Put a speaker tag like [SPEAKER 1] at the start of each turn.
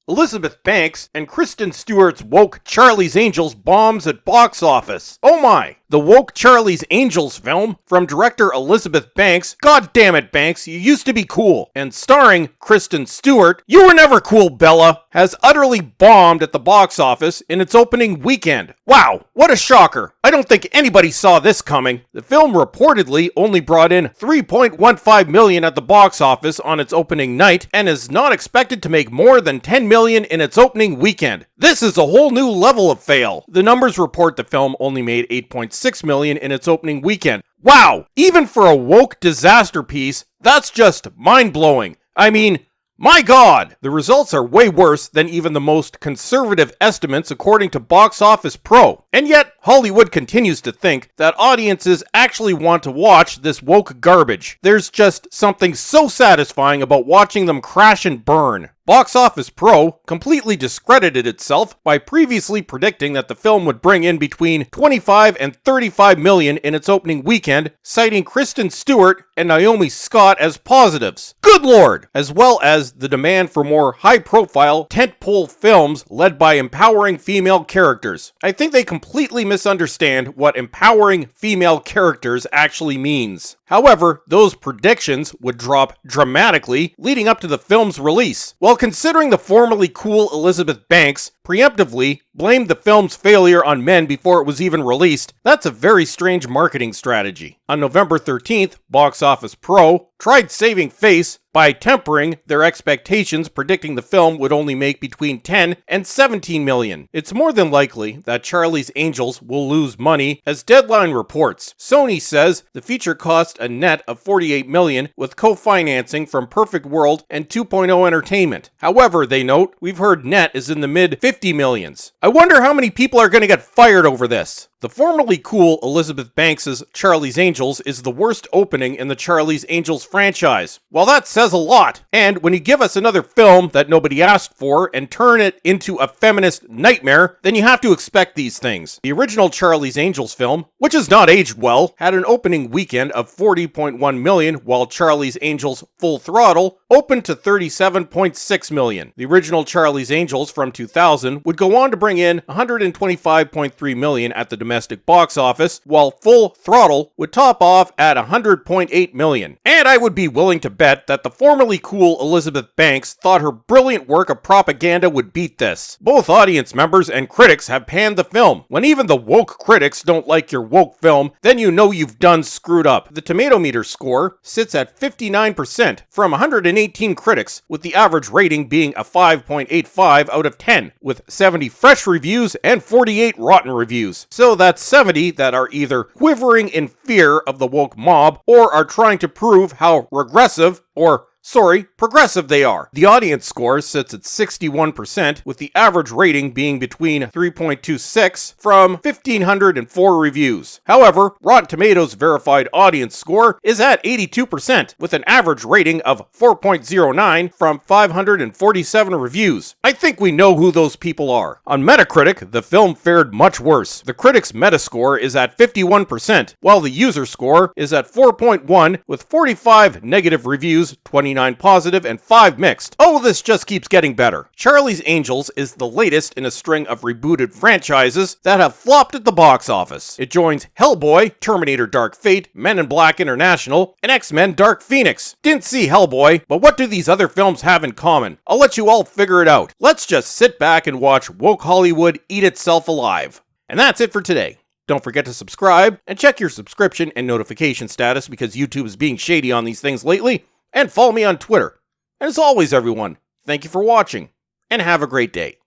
[SPEAKER 1] Elizabeth Banks and Kristen Stewart's woke Charlie's Angels bombs at box office. Oh my! The woke Charlie's Angels film from director Elizabeth Banks, God damn it Banks, you used to be cool, and starring Kristen Stewart, you were never cool Bella, has utterly bombed at the box office in its opening weekend. Wow, what a shocker. I don't think anybody saw this coming. The film reportedly only brought in $3.15 million at the box office on its opening night and is not expected to make more than $10 million in its opening weekend. This is a whole new level of fail. The numbers report the film only made $8.6 million in its opening weekend. Wow, even for a woke disaster piece, that's just mind-blowing. I mean, my God! The results are way worse than even the most conservative estimates according to Box Office Pro. And yet, Hollywood continues to think that audiences actually want to watch this woke garbage. There's just something so satisfying about watching them crash and burn. Box Office Pro completely discredited itself by previously predicting that the film would bring in between 25 and 35 million in its opening weekend, citing Kristen Stewart and Naomi Scott as positives. Good Lord! As well as the demand for more high-profile, tentpole films led by empowering female characters. I think they completely misunderstand what empowering female characters actually means. However, those predictions would drop dramatically leading up to the film's release. While considering the formerly cool Elizabeth Banks preemptively blamed the film's failure on men before it was even released, that's a very strange marketing strategy. On November 13th, Box Office Pro tried saving face by tempering their expectations, predicting the film would only make between 10 and 17 million. It's more than likely that Charlie's Angels will lose money, as Deadline reports. Sony says the feature cost a net of 48 million with co-financing from Perfect World and 2.0 Entertainment. However, they note, we've heard net is in the mid 50 millions. I wonder how many people are going to get fired over this. The formerly cool Elizabeth Banks' Charlie's Angels is the worst opening in the Charlie's Angels franchise. Well, that says a lot. And when you give us another film that nobody asked for and turn it into a feminist nightmare, then you have to expect these things. The original Charlie's Angels film, which has not aged well, had an opening weekend of 40.1 million, while Charlie's Angels Full Throttle opened to 37.6 million. The original Charlie's Angels from 2000 would go on to bring in 125.3 million at the domestic box office, while Full Throttle would top off at 100.8 million. And I would be willing to bet that the formerly cool Elizabeth Banks thought her brilliant work of propaganda would beat this. Both audience members and critics have panned the film. When even the woke critics don't like your woke film, then you know you've done screwed up. The Tomato Meter score sits at 59% from 118 critics, with the average rating being a 5.85 out of 10, with 70 fresh reviews and 48 rotten reviews. So that's 70 that are either quivering in fear of the woke mob or are trying to prove how progressive they are. The audience score sits at 61%, with the average rating being between 3.26 from 1,504 reviews. However, Rotten Tomatoes' verified audience score is at 82%, with an average rating of 4.09 from 547 reviews. I think we know who those people are. On Metacritic, the film fared much worse. The critics' Metascore is at 51%, while the user score is at 4.1, with 45 negative reviews, 29 positive, and 5 mixed. Oh, this just keeps getting better. Charlie's Angels is the latest in a string of rebooted franchises that have flopped at the box office. It joins Hellboy, Terminator Dark Fate, Men in Black International, and X-Men Dark Phoenix. Didn't see Hellboy, but what do these other films have in common? I'll let you all figure it out. Let's just sit back and watch woke Hollywood eat itself alive. And that's it for today. Don't forget to subscribe, and check your subscription and notification status because YouTube is being shady on these things lately. And follow me on Twitter. And as always, everyone, thank you for watching, and have a great day.